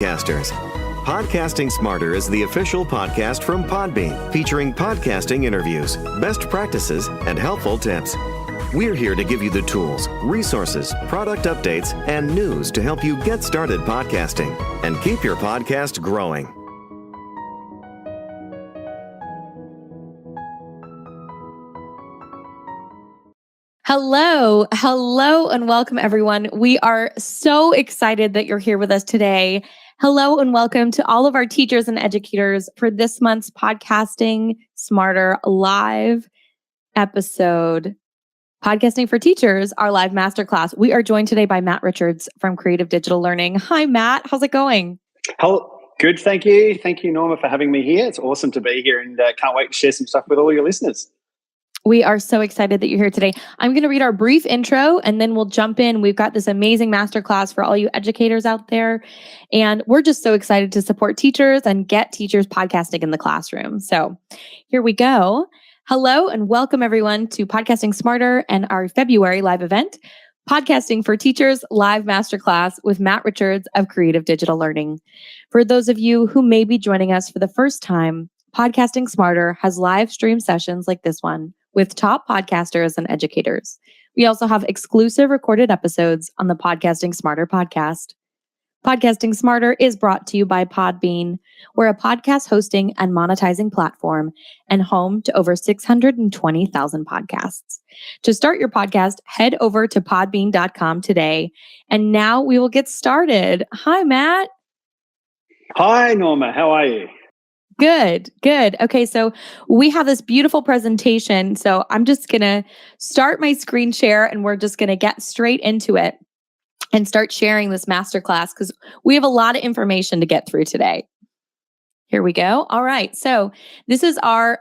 Podcasters. Podcasting Smarter is the official podcast from Podbean, featuring podcasting interviews, best practices, and helpful tips. We're here to give you the tools, resources, product updates, and news to help you get started podcasting and keep your podcast growing. Hello, and welcome everyone. We are so excited that you're here with us today. Hello and welcome to all of our teachers and educators for this month's Podcasting Smarter live episode. Podcasting for Teachers, our live masterclass. We are joined today by Matt Richards from Creative Digital Learning. Hi, Matt. How's it going? Hello. Good. Thank you. Thank you, Norma, for having me here. It's awesome to be here and can't wait to share some stuff with all your listeners. We are so excited that you're here today. I'm going to read our brief intro and then we'll jump in. We've got this amazing masterclass for all you educators out there. And we're just so excited to support teachers and get teachers podcasting in the classroom. So here we go. Hello and welcome everyone to Podcasting Smarter and our February live event, Podcasting for Teachers live masterclass with Matt Richards of Creative Digital Learning. For those of you who may be joining us for the first time, Podcasting Smarter has live stream sessions like this one with top podcasters and educators. We also have exclusive recorded episodes on the Podcasting Smarter podcast. Podcasting Smarter is brought to you by Podbean. We're a podcast hosting and monetizing platform and home to over 620,000 podcasts. To start your podcast, head over to podbean.com today. And now we will get started. Hi, Matt. Hi, Norma. How are you? Good. Okay, so we have this beautiful presentation. So I'm just going to start my screen share and we're just going to get straight into it and start sharing this masterclass because we have a lot of information to get through today. Here we go. All right. So this is our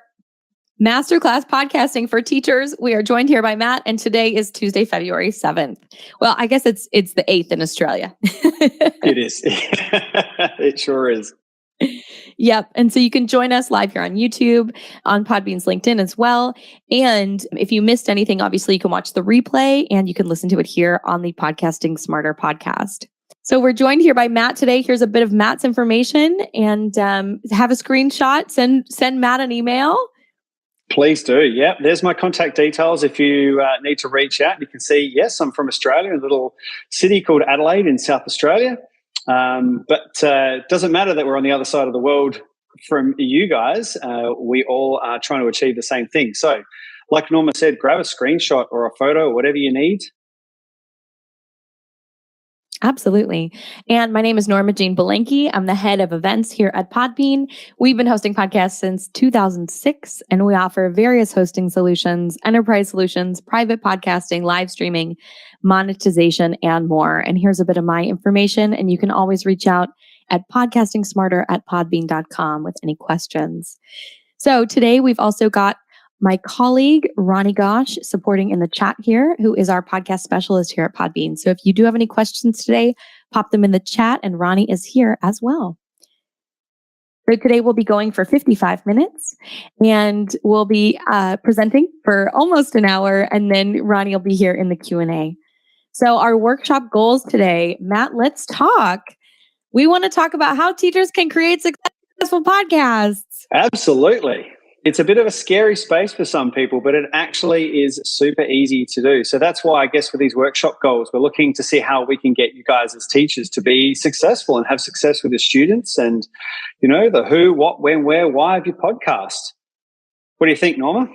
masterclass Podcasting for Teachers. We are joined here by Matt, and today is Tuesday, February 7th. Well, I guess it's the 8th in Australia. It is. It sure is. Yep. And so you can join us live here on YouTube, on Podbean's LinkedIn as well. And if you missed anything, obviously you can watch the replay and you can listen to it here on the Podcasting Smarter podcast. So we're joined here by Matt today. Here's a bit of Matt's information and have a screenshot, send Matt an email. Please do. Yeah, there's my contact details. If you need to reach out, you can see, yes, I'm from Australia, a little city called Adelaide in South Australia. But it doesn't matter that we're on the other side of the world from you guys. We all are trying to achieve the same thing. So like Norma said, grab a screenshot or a photo or whatever you need. Absolutely. And my name is Norma Jean Belenke. I'm the head of events here at Podbean. We've been hosting podcasts since 2006, and we offer various hosting solutions, enterprise solutions, private podcasting, live streaming, monetization, and more. And here's a bit of my information, and you can always reach out at podcastingsmarter@podbean.com with any questions. So today we've also got my colleague, Ronnie Gosh, supporting in the chat here, who is our podcast specialist here at Podbean. So if you do have any questions today, pop them in the chat, and Ronnie is here as well. So today we'll be going for 55 minutes, and we'll be presenting for almost an hour, and then Ronnie will be here in the Q&A. So our workshop goals today, Matt, let's talk. We want to talk about how teachers can create successful podcasts. Absolutely. It's a bit of a scary space for some people, but it actually is super easy to do. So that's why I guess for these workshop goals, we're looking to see how we can get you guys as teachers to be successful and have success with the students and, you know, the who, what, when, where, why of your podcast. What do you think, Norma?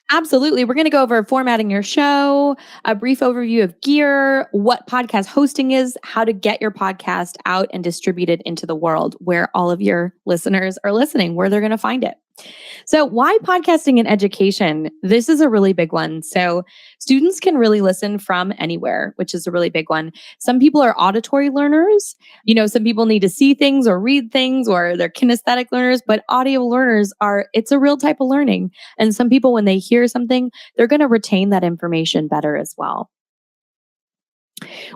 Absolutely. We're going to go over formatting your show, a brief overview of gear, what podcast hosting is, how to get your podcast out and distributed into the world where all of your listeners are listening, where they're going to find it. So why podcasting in education? This is a really big one. So students can really listen from anywhere, which is a really big one. Some people are auditory learners. You know, some people need to see things or read things, or they're kinesthetic learners, but audio learners it's a real type of learning. And some people, when they hear something, they're going to retain that information better as well.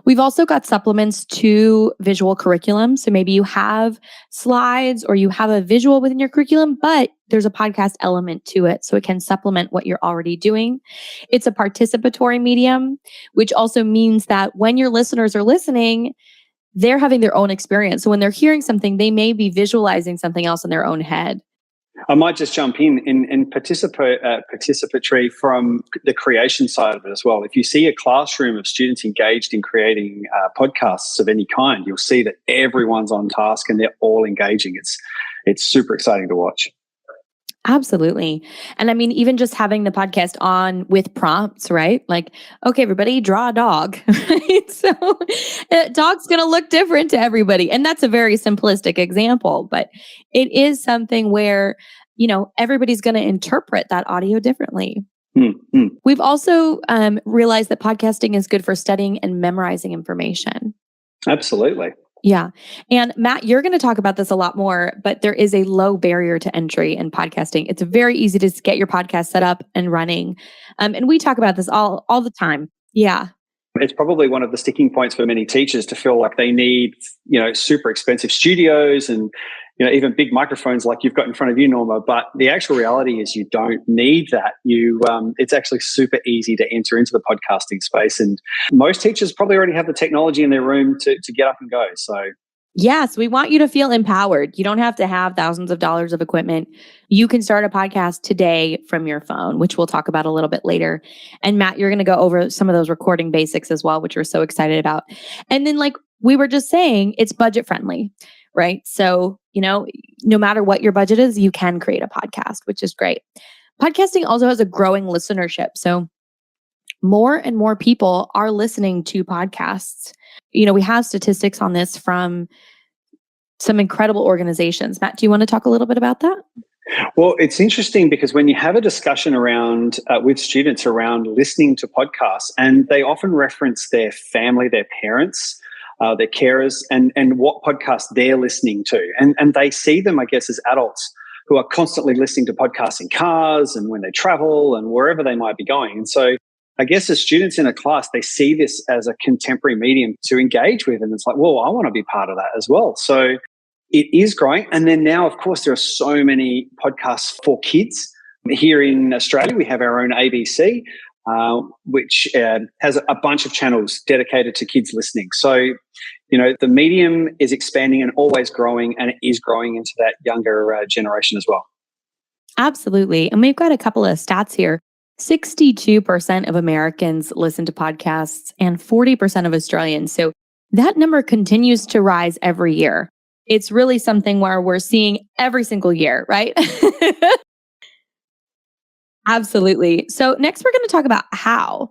We've also got supplements to visual curriculum. So maybe you have slides or you have a visual within your curriculum, but there's a podcast element to it. So it can supplement what you're already doing. It's a participatory medium, which also means that when your listeners are listening, they're having their own experience. So when they're hearing something, they may be visualizing something else in their own head. I might just jump in participatory from the creation side of it as well. If you see a classroom of students engaged in creating podcasts of any kind, you'll see that everyone's on task and they're all engaging. It's super exciting to watch. Absolutely. And I mean, even just having the podcast on with prompts, right? Like, okay, everybody draw a dog, right? So dog's going to look different to everybody. And that's a very simplistic example, but it is something where, everybody's going to interpret that audio differently. Mm-hmm. We've also realized that podcasting is good for studying and memorizing information. Absolutely. Yeah. And Matt, you're going to talk about this a lot more, but there is a low barrier to entry in podcasting. It's very easy to get your podcast set up and running. And we talk about this all the time. Yeah. It's probably one of the sticking points for many teachers to feel like they need, super expensive studios and, even big microphones like you've got in front of you, Norma. But the actual reality is you don't need that. It's actually super easy to enter into the podcasting space. And most teachers probably already have the technology in their room to get up and go. So yes, we want you to feel empowered. You don't have to have thousands of dollars of equipment. You can start a podcast today from your phone, which we'll talk about a little bit later. And Matt, you're going to go over some of those recording basics as well, which we're so excited about. And then, like we were just saying, it's budget friendly, right? So, no matter what your budget is, you can create a podcast, which is great. Podcasting also has a growing listenership. So more and more people are listening to podcasts. We have statistics on this from some incredible organizations. Matt, do you want to talk a little bit about that? Well, it's interesting because when you have a discussion around with students around listening to podcasts, and they often reference their family, their parents, their carers, and what podcasts they're listening to. And they see them, I guess, as adults who are constantly listening to podcasts in cars and when they travel and wherever they might be going. And so I guess as students in a class, they see this as a contemporary medium to engage with. And it's like, well, I want to be part of that as well. So it is growing. And then now, of course, there are so many podcasts for kids. Here in Australia, we have our own ABC, which has a bunch of channels dedicated to kids listening. So, the medium is expanding and always growing, and it is growing into that younger generation as well. Absolutely. And we've got a couple of stats here. 62% of Americans listen to podcasts and 40% of Australians. So that number continues to rise every year. It's really something where we're seeing every single year, right? Absolutely. So next we're going to talk about how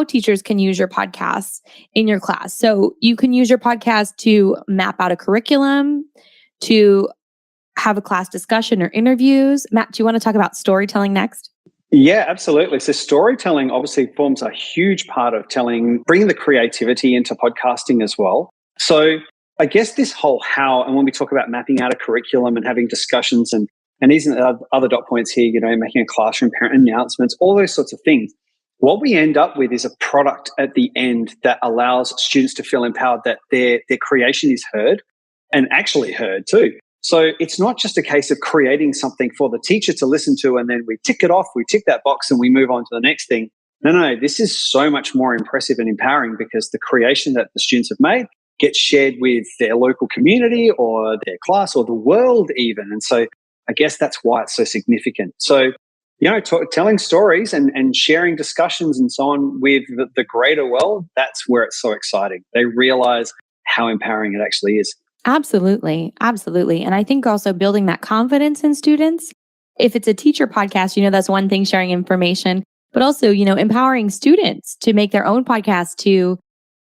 teachers can use your podcasts in your class. So you can use your podcast to map out a curriculum, to have a class discussion or interviews. Matt, do you want to talk about storytelling next? Yeah, absolutely. So storytelling obviously forms a huge part of bringing the creativity into podcasting as well. So I guess this whole how, and when we talk about mapping out a curriculum and having discussions and these are other dot points here, making a classroom parent announcements, all those sorts of things. What we end up with is a product at the end that allows students to feel empowered that their creation is heard and actually heard too. So it's not just a case of creating something for the teacher to listen to and then we tick it off, we tick that box and we move on to the next thing. No, this is so much more impressive and empowering because the creation that the students have made gets shared with their local community or their class or the world even. And so I guess that's why it's so significant. So, telling stories and sharing discussions and so on with the greater world, that's where it's so exciting. They realize how empowering it actually is. Absolutely. Absolutely. And I think also building that confidence in students. If it's a teacher podcast, that's one thing, sharing information, but also, empowering students to make their own podcast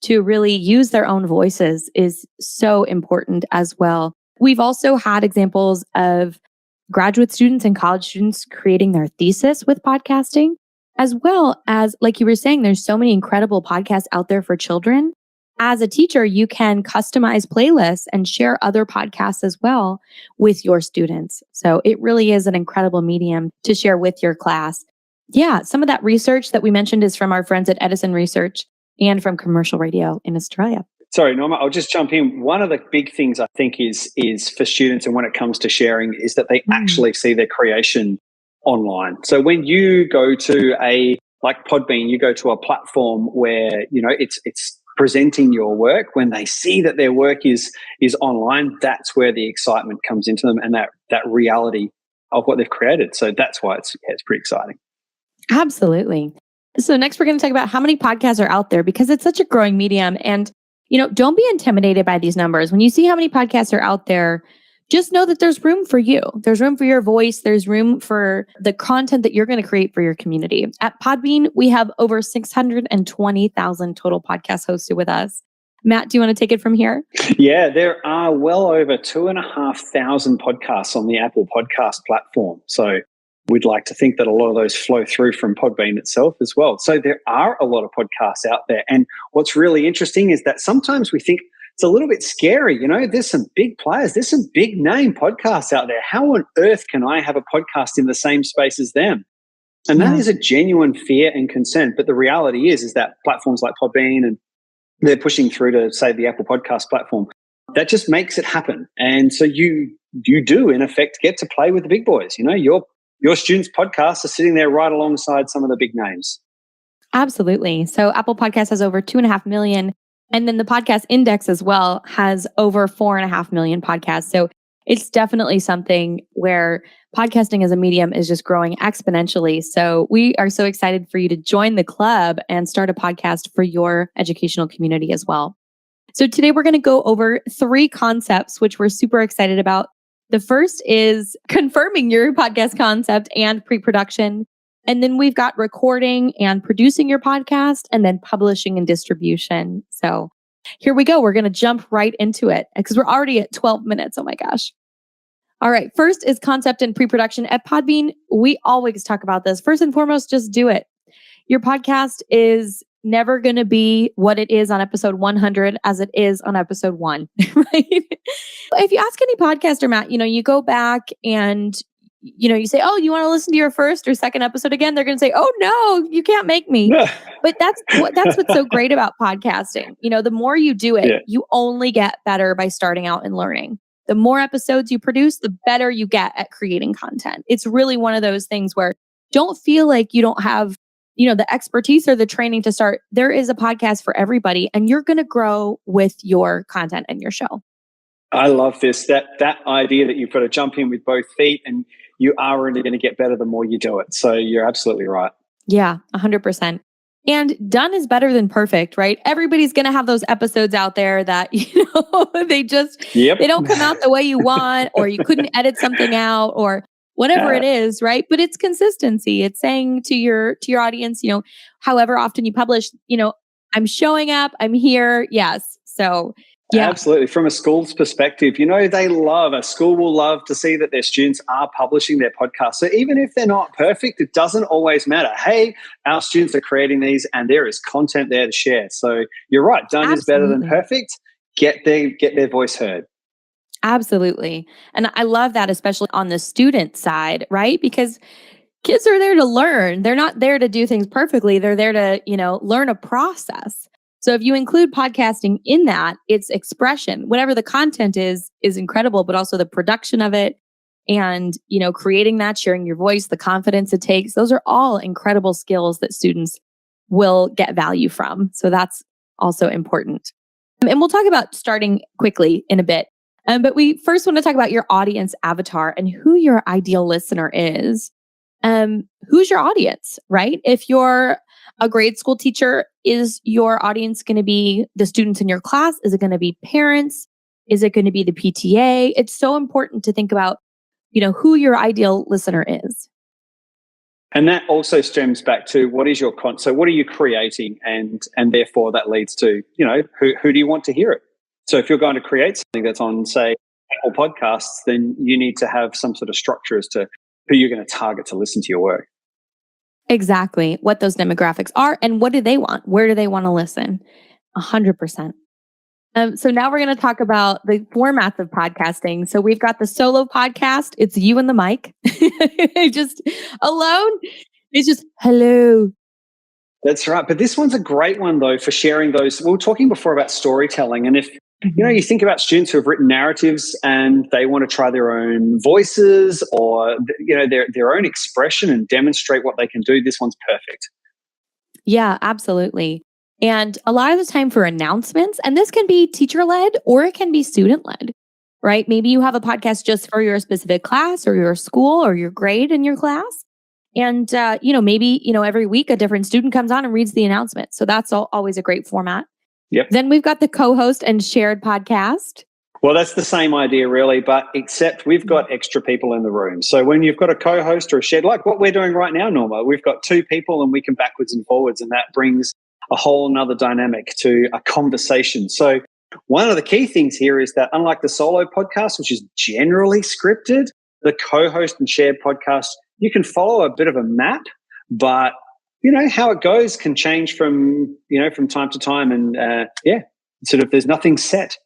to really use their own voices is so important as well. We've also had examples of graduate students and college students creating their thesis with podcasting, as well as, like you were saying, there's so many incredible podcasts out there for children. As a teacher, you can customize playlists and share other podcasts as well with your students. So it really is an incredible medium to share with your class. Yeah, some of that research that we mentioned is from our friends at Edison Research and from commercial radio in Australia. Sorry, Norma, I'll just jump in. One of the big things I think is for students and when it comes to sharing is that they actually see their creation online. So when you go to like Podbean, you go to a platform where, it's presenting your work, when they see that their work is online, that's where the excitement comes into them, and that reality of what they've created. So that's why it's pretty exciting. Absolutely. So next we're going to talk about how many podcasts are out there, because it's such a growing medium. And, don't be intimidated by these numbers. When you see how many podcasts are out there, just know that there's room for you. There's room for your voice. There's room for the content that you're going to create for your community. At Podbean, we have over 620,000 total podcasts hosted with us. Matt, do you want to take it from here? Yeah, there are well over 2,500 podcasts on the Apple Podcast platform. So we'd like to think that a lot of those flow through from Podbean itself as well. So there are a lot of podcasts out there. And what's really interesting is that sometimes we think it's a little bit scary. There's some big players, there's some big name podcasts out there. How on earth can I have a podcast in the same space as them? And that is a genuine fear and concern. But the reality is that platforms like Podbean, and they're pushing through to, say, the Apple Podcast platform, that just makes it happen. And so you do, in effect, get to play with the big boys. Your students' podcasts are sitting there right alongside some of the big names. Absolutely. So Apple Podcasts has over 2.5 million. And then the podcast index as well has over 4.5 million podcasts. So it's definitely something where podcasting as a medium is just growing exponentially. So we are so excited for you to join the club and start a podcast for your educational community as well. So today we're going to go over 3 concepts, which we're super excited about. The first is confirming your podcast concept and pre-production. And then we've got recording and producing your podcast, and then publishing and distribution. So here we go. We're going to jump right into it because we're already at 12 minutes. Oh my gosh. All right. First is concept and pre-production. At Podbean, we always talk about this. First and foremost, just do it. Your podcast is never going to be what it is on episode 100 as it is on episode 1, right? If you ask any podcaster, Matt, you go back and you say, oh, you want to listen to your first or second episode again? They're going to say, oh no, you can't make me. But that's what's so great about podcasting. The more you do it, you only get better by starting out and learning. The more episodes you produce, the better you get at creating content. It's really one of those things where don't feel like you don't have, the expertise or the training to start. There is a podcast for everybody, and you're going to grow with your content and your show. I love this, that idea that you've got to jump in with both feet, and you are really going to get better the more you do it. So you're absolutely right. Yeah, 100%. And done is better than perfect, right? Everybody's going to have those episodes out there that, they don't come out the way you want, or you couldn't edit something out, or whatever it is, right? But it's consistency. It's saying to your audience, however often you publish, I'm showing up, I'm here. Yes. So yeah. Absolutely. From a school's perspective, a school will love to see that their students are publishing their podcasts. So even if they're not perfect, it doesn't always matter. Hey, our students are creating these and there is content there to share. So you're right. Done is better than perfect. Get their voice heard. Absolutely. And I love that, especially on the student side, right? Because kids are there to learn. They're not there to do things perfectly. They're there to, learn a process. So if you include podcasting in that, its expression, whatever the content is incredible, but also the production of it and, creating that, sharing your voice, the confidence it takes, those are all incredible skills that students will get value from. So that's also important. And we'll talk about starting quickly in a bit. But we first want to talk about your audience avatar and who your ideal listener is. Who's your audience, right? If you're a grade school teacher, is your audience going to be the students in your class? Is it going to be parents? Is it going to be the PTA? It's so important to think about, who your ideal listener is. And that also stems back to what is your so what are you creating? And therefore that leads to, who do you want to hear it? So if you're going to create something that's on, say, Apple Podcasts, then you need to have some sort of structure as to who you're going to target to listen to your work. Exactly. What those demographics are and what do they want? Where do they want to listen? 100%. So now we're going to talk about the formats of podcasting. So we've got the solo podcast. It's you and the mic. Just alone. It's just, hello. That's right. But this one's a great one, though, for sharing those. We were talking before about storytelling. And if, you think about students who have written narratives and they want to try their own voices or, their own expression and demonstrate what they can do, this one's perfect. Yeah, absolutely. And a lot of the time for announcements, and this can be teacher-led or it can be student-led, right? Maybe you have a podcast just for your specific class or your school or your grade in your class. And, maybe, every week a different student comes on and reads the announcement. So that's always a great format. Yep. Then we've got the co-host and shared podcast. Well, that's the same idea, really, but except we've got extra people in the room. So when you've got a co-host or a shared, like what we're doing right now, Norma, we've got two people and we can backwards and forwards, and that brings a whole nother dynamic to a conversation. So one of the key things here is that unlike the solo podcast, which is generally scripted, the co-host and shared podcast, you can follow a bit of a map, but how it goes can change from time to time, and sort of there's nothing set.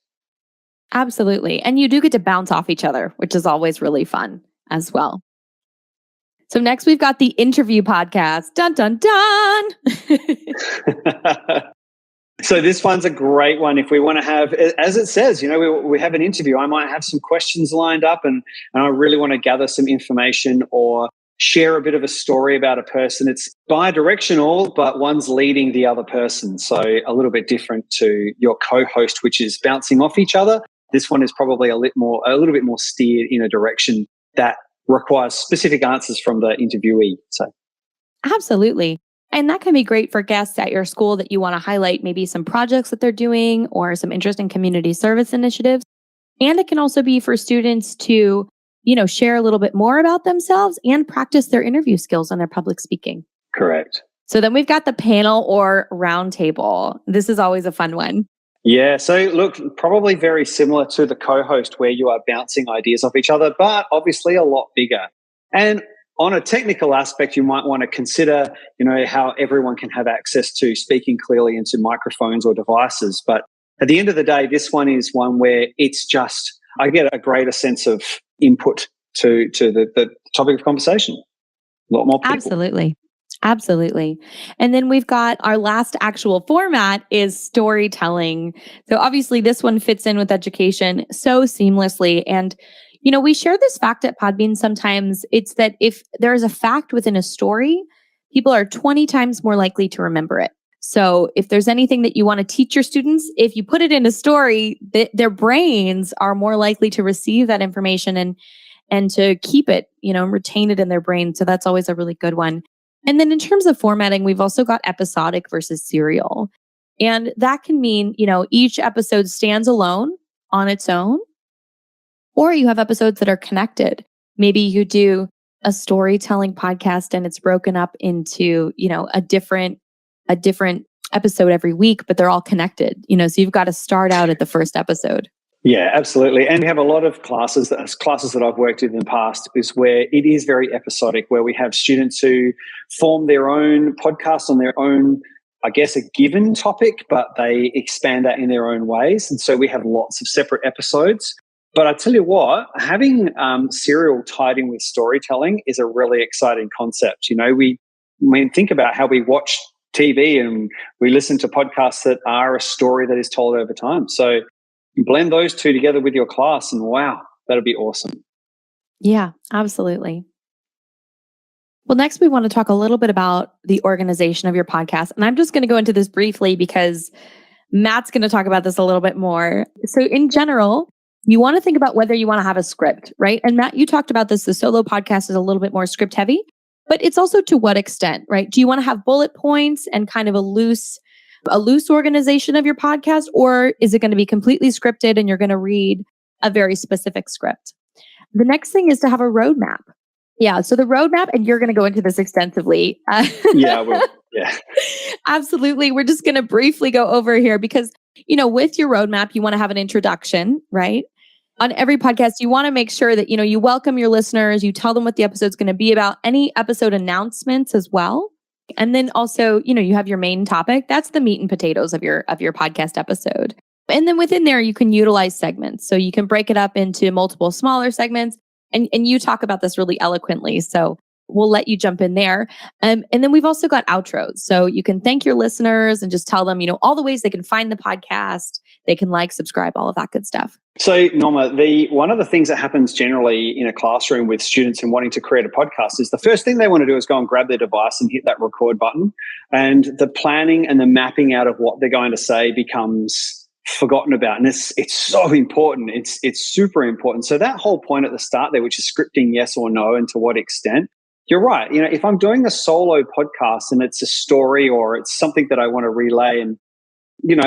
Absolutely. And you do get to bounce off each other, which is always really fun as well. So next we've got the interview podcast. Dun, dun, dun. So this one's a great one. If we want to have, as it says, we have an interview. I might have some questions lined up and I really want to gather some information or share a bit of a story about a person. It's bi-directional, but one's leading the other person. So a little bit different to your co-host, which is bouncing off each other. This one is probably a little bit more steered in a direction that requires specific answers from the interviewee. So, absolutely. And that can be great for guests at your school that you want to highlight maybe some projects that they're doing or some interesting community service initiatives. And it can also be for students to, share a little bit more about themselves and practice their interview skills on their public speaking. Correct. So then we've got the panel or roundtable. This is always a fun one. Yeah. So look, probably very similar to the co-host where you are bouncing ideas off each other, but obviously a lot bigger. And on a technical aspect, you might want to consider, how everyone can have access to speaking clearly into microphones or devices. But at the end of the day, this one is one where it's just, I get a greater sense of input to the topic of conversation. A lot more people. Absolutely. And then we've got our last actual format is storytelling. So obviously this one fits in with education so seamlessly. And, we share this fact at Podbean sometimes. It's that if there is a fact within a story, people are 20 times more likely to remember it. So if there's anything that you want to teach your students, if you put it in a story, their brains are more likely to receive that information and to keep it, and retain it in their brain. So that's always a really good one. And then in terms of formatting, we've also got episodic versus serial. And that can mean, each episode stands alone on its own, or you have episodes that are connected. Maybe you do a storytelling podcast and it's broken up into, a different episode every week, but they're all connected, so you've got to start out at the first episode. Yeah, absolutely. And we have a lot of classes that I've worked in the past is where it is very episodic, where we have students who form their own podcast on their own, I guess, a given topic, but they expand that in their own ways. And so we have lots of separate episodes. But I tell you what, having serial tied in with storytelling is a really exciting concept. We think about how we watch TV and we listen to podcasts that are a story that is told over time. So blend those two together with your class and wow, that'll be awesome. Yeah, absolutely. Well, next we want to talk a little bit about the organization of your podcast. And I'm just going to go into this briefly because Matt's going to talk about this a little bit more. So in general, you want to think about whether you want to have a script, right? And Matt, you talked about this. The solo podcast is a little bit more script heavy, but it's also to what extent, right? Do you want to have bullet points and kind of a loose organization of your podcast, or is it going to be completely scripted and you're going to read a very specific script? The next thing is to have a roadmap. Yeah, so the roadmap, and you're going to go into this extensively. Yeah, I will. Yeah. Absolutely. We're just going to briefly go over here because, with your roadmap, you want to have an introduction, right? On every podcast, you want to make sure that, you welcome your listeners, you tell them what the episode's going to be about, any episode announcements as well. And then also, you have your main topic. That's the meat and potatoes of your podcast episode. And then within there, you can utilize segments. So you can break it up into multiple smaller segments. And you talk about this really eloquently. So we'll let you jump in there. And then we've also got outros. So you can thank your listeners and just tell them, all the ways they can find the podcast. They can subscribe, all of that good stuff. So, Norma, one of the things that happens generally in a classroom with students and wanting to create a podcast is the first thing they want to do is go and grab their device and hit that record button. And the planning and the mapping out of what they're going to say becomes forgotten about. And it's so important. It's super important. So that whole point at the start there, which is scripting yes or no and to what extent, you're right. If I'm doing a solo podcast and it's a story or it's something that I want to relay, and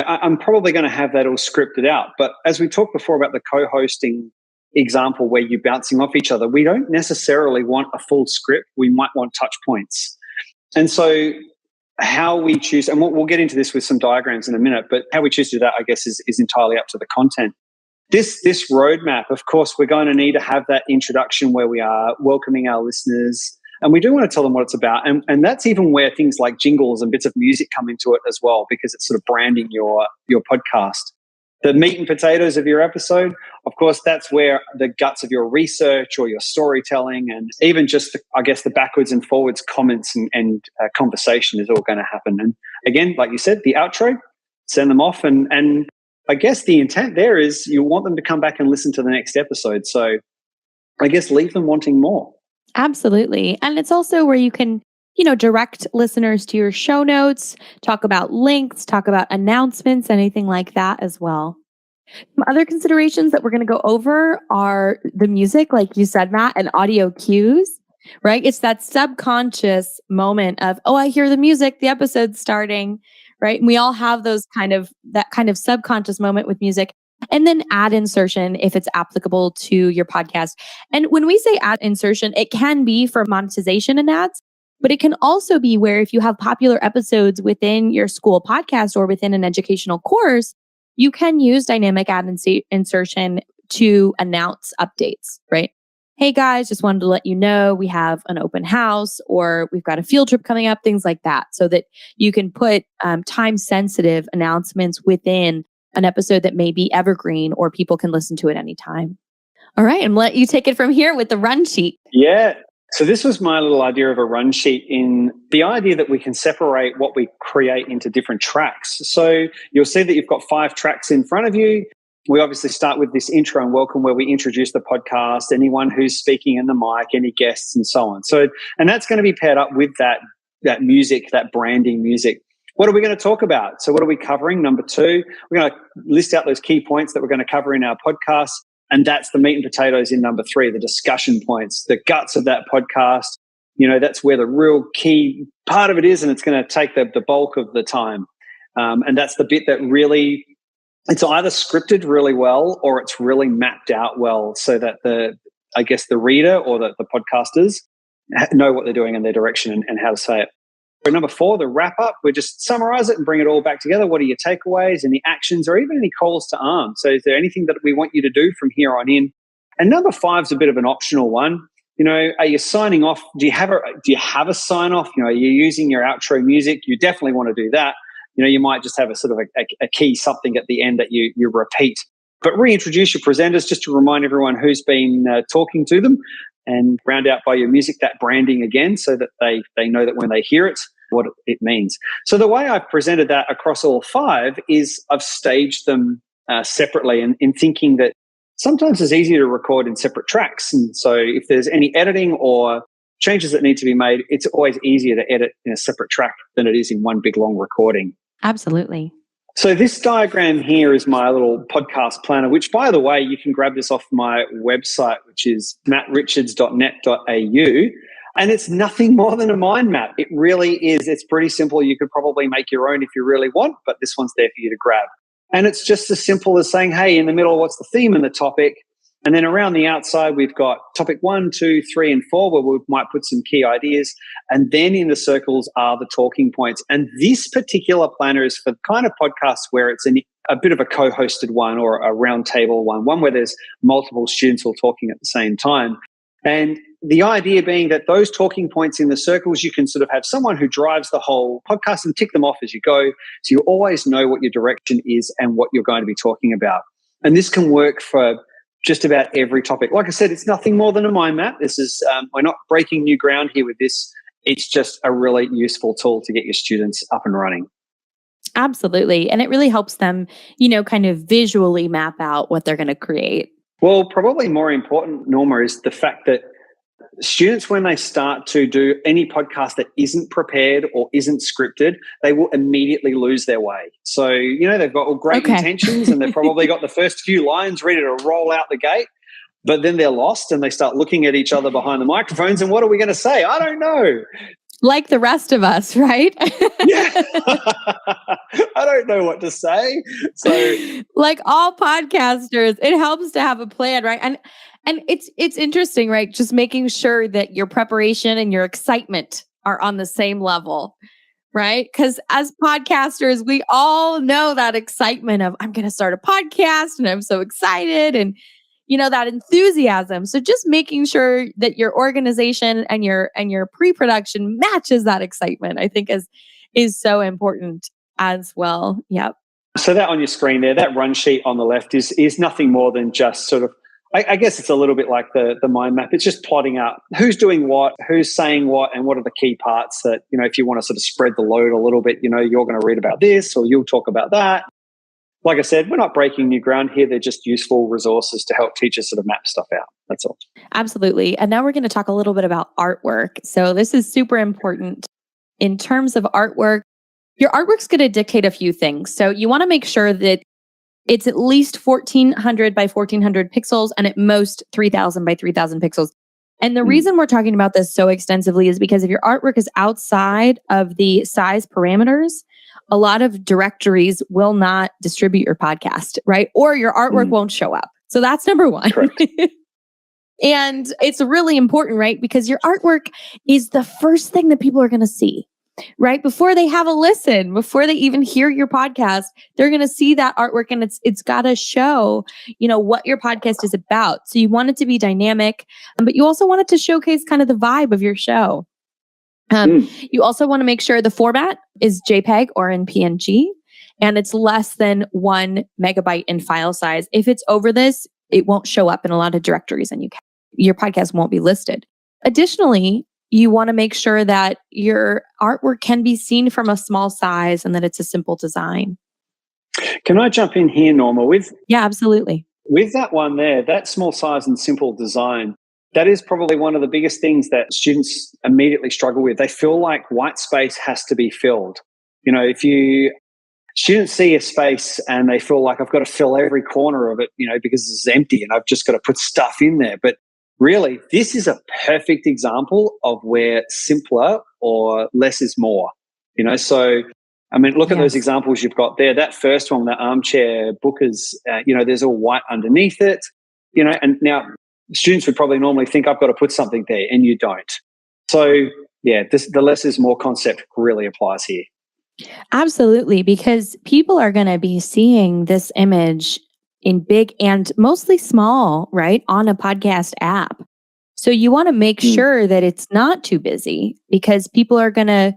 I'm probably going to have that all scripted out. But as we talked before about the co-hosting example where you're bouncing off each other, we don't necessarily want a full script. We might want touch points. And so how we choose, and we'll get into this with some diagrams in a minute, but how we choose to do that, I guess, is entirely up to the content. This roadmap, of course, we're going to need to have that introduction where we are welcoming our listeners. And we do want to tell them what it's about. And that's even where things like jingles and bits of music come into it as well, because it's sort of branding your podcast. The meat and potatoes of your episode, of course, that's where the guts of your research or your storytelling and even just, the backwards and forwards comments and conversation is all going to happen. And again, like you said, the outro, send them off. And I guess the intent there is you want them to come back and listen to the next episode. So I guess leave them wanting more. Absolutely. And it's also where you can, direct listeners to your show notes, talk about links, talk about announcements, anything like that as well. Some other considerations that we're going to go over are the music, like you said, Matt, and audio cues, right? It's that subconscious moment of, oh, I hear the music, the episode's starting, right? And we all have that kind of subconscious moment with music. And then ad insertion, if it's applicable to your podcast. And when we say ad insertion, it can be for monetization and ads, but it can also be where if you have popular episodes within your school podcast or within an educational course, you can use dynamic ad insertion to announce updates, right? Hey guys, just wanted to let you know we have an open house or we've got a field trip coming up, things like that, so that you can put time-sensitive announcements within an episode that may be evergreen or people can listen to it anytime. All right, and let you take it from here with the run sheet. Yeah. So this was my little idea of a run sheet, in the idea that we can separate what we create into different tracks. So you'll see that you've got 5 tracks in front of you. We obviously start with this intro and welcome where we introduce the podcast, anyone who's speaking in the mic, any guests and so on. So, and that's going to be paired up with that music, that branding music. What are we going to talk about? So what are we covering? Number 2, we're going to list out those key points that we're going to cover in our podcast. And that's the meat and potatoes in number 3, the discussion points, the guts of that podcast. That's where the real key part of it is, and it's going to take the bulk of the time. And that's the bit that really, it's either scripted really well or it's really mapped out well so that the reader or the podcasters know what they're doing and their direction and how to say it. For number 4, the wrap up, we just summarize it and bring it all back together. What are your takeaways, any actions, or even any calls to arms? So is there anything that we want you to do from here on in? And number 5 is a bit of an optional one. Are you signing off? Do you have a sign off? Are you using your outro music? You definitely want to do that. You might just have a sort of a key something at the end that you repeat. But reintroduce your presenters just to remind everyone who's been talking to them, and round out by your music, that branding again, so that they know that when they hear it, what it means. So the way I've presented that across all 5 is I've staged them separately, and in thinking that sometimes it's easier to record in separate tracks. And so if there's any editing or changes that need to be made, it's always easier to edit in a separate track than it is in one big long recording. Absolutely. So this diagram here is my little podcast planner, which, by the way, you can grab this off my website, which is mattrichards.net.au. And it's nothing more than a mind map. It really is. It's pretty simple. You could probably make your own if you really want, but this one's there for you to grab. And it's just as simple as saying, hey, in the middle, what's the theme and the topic? And then around the outside, we've got topic 1, 2, 3, and 4, where we might put some key ideas. And then in the circles are the talking points. And this particular planner is for the kind of podcasts where it's a bit of a co-hosted one or a round table one where there's multiple students all talking at the same time. And the idea being that those talking points in the circles, you can sort of have someone who drives the whole podcast and tick them off as you go. So you always know what your direction is and what you're going to be talking about. And this can work for just about every topic. Like I said, it's nothing more than a mind map. This is we're not breaking new ground here with this. It's just a really useful tool to get your students up and running. Absolutely. And it really helps them, kind of visually map out what they're going to create. Well, probably more important, Norma, is the fact that students, when they start to do any podcast that isn't prepared or isn't scripted, they will immediately lose their way. So, they've got all great intentions and they've probably got the first few lines ready to roll out the gate, but then they're lost and they start looking at each other behind the microphones. And what are we going to say? I don't know. Like the rest of us, right? Yeah. I don't know what to say. So, like all podcasters, it helps to have a plan, right? And it's interesting, right? Just making sure that your preparation and your excitement are on the same level, right? Because as podcasters, we all know that excitement of I'm going to start a podcast and I'm so excited and that enthusiasm. So just making sure that your organization and your pre-production matches that excitement, I think is so important as well. Yep. So that on your screen there, that run sheet on the left is nothing more than just sort of, I guess it's a little bit like the mind map. It's just plotting out who's doing what, who's saying what, and what are the key parts that, if you want to sort of spread the load a little bit, you're going to read about this or you'll talk about that. Like I said, we're not breaking new ground here. They're just useful resources to help teachers sort of map stuff out. That's all. Absolutely. And now we're going to talk a little bit about artwork. So this is super important. In terms of artwork, your artwork's going to dictate a few things. So you want to make sure that it's at least 1400 by 1400 pixels and at most 3000 by 3000 pixels. And the reason we're talking about this so extensively is because if your artwork is outside of the size parameters, a lot of directories will not distribute your podcast, right? Or your artwork won't show up. So that's number one. And it's really important, right? Because your artwork is the first thing that people are going to see, right? Before they have a listen, before they even hear your podcast, they're going to see that artwork and it's got to show, what your podcast is about. So you want it to be dynamic, but you also want it to showcase kind of the vibe of your show. You also want to make sure the format is JPEG or in PNG, and it's less than 1 megabyte in file size. If it's over this, it won't show up in a lot of directories and your podcast won't be listed. Additionally, you want to make sure that your artwork can be seen from a small size and that it's a simple design. Can I jump in here, Norma? Yeah, absolutely. With that one there, that small size and simple design, that is probably one of the biggest things that students immediately struggle with. They feel like white space has to be filled. If students see a space and they feel like I've got to fill every corner of it, because it's empty and I've just got to put stuff in there. But really, this is a perfect example of where simpler or less is more. So, look at those examples you've got there. That first one, the armchair bookers, there's all white underneath it, and now students would probably normally think I've got to put something there, and you don't. So, the less is more concept really applies here. Absolutely, because people are going to be seeing this image in big and mostly small, right, on a podcast app. So you want to make sure that it's not too busy because people are going to,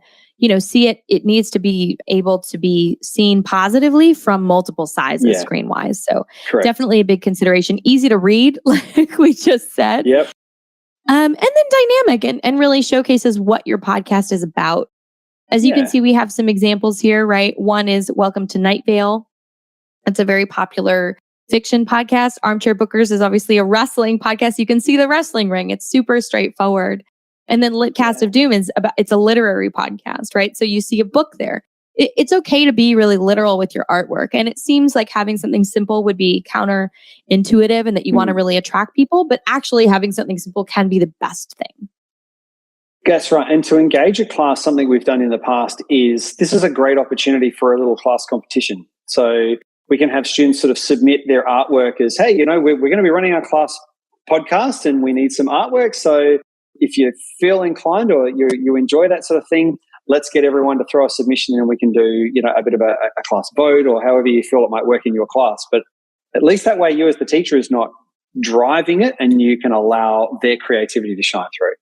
see it. It needs to be able to be seen positively from multiple sizes screen-wise. So definitely a big consideration. Easy to read, like we just said. Yep. And then dynamic and really showcases what your podcast is about. As you can see, we have some examples here, right? One is Welcome to Night Vale. It's a very popular fiction podcast. Armchair Bookers is obviously a wrestling podcast. You can see the wrestling ring. It's super straightforward. And then Lit Cast of Doom it's a literary podcast, right? So you see a book there. It's okay to be really literal with your artwork. And it seems like having something simple would be counterintuitive and that you want to really attract people, but actually having something simple can be the best thing. That's right. And to engage a class, something we've done in the past is this is a great opportunity for a little class competition. So we can have students sort of submit their artwork as, hey, we're going to be running our class podcast and we need some artwork. So if you feel inclined or you enjoy that sort of thing, let's get everyone to throw a submission and we can do, a bit of a class vote or however you feel it might work in your class. But at least that way you as the teacher is not driving it and you can allow their creativity to shine through.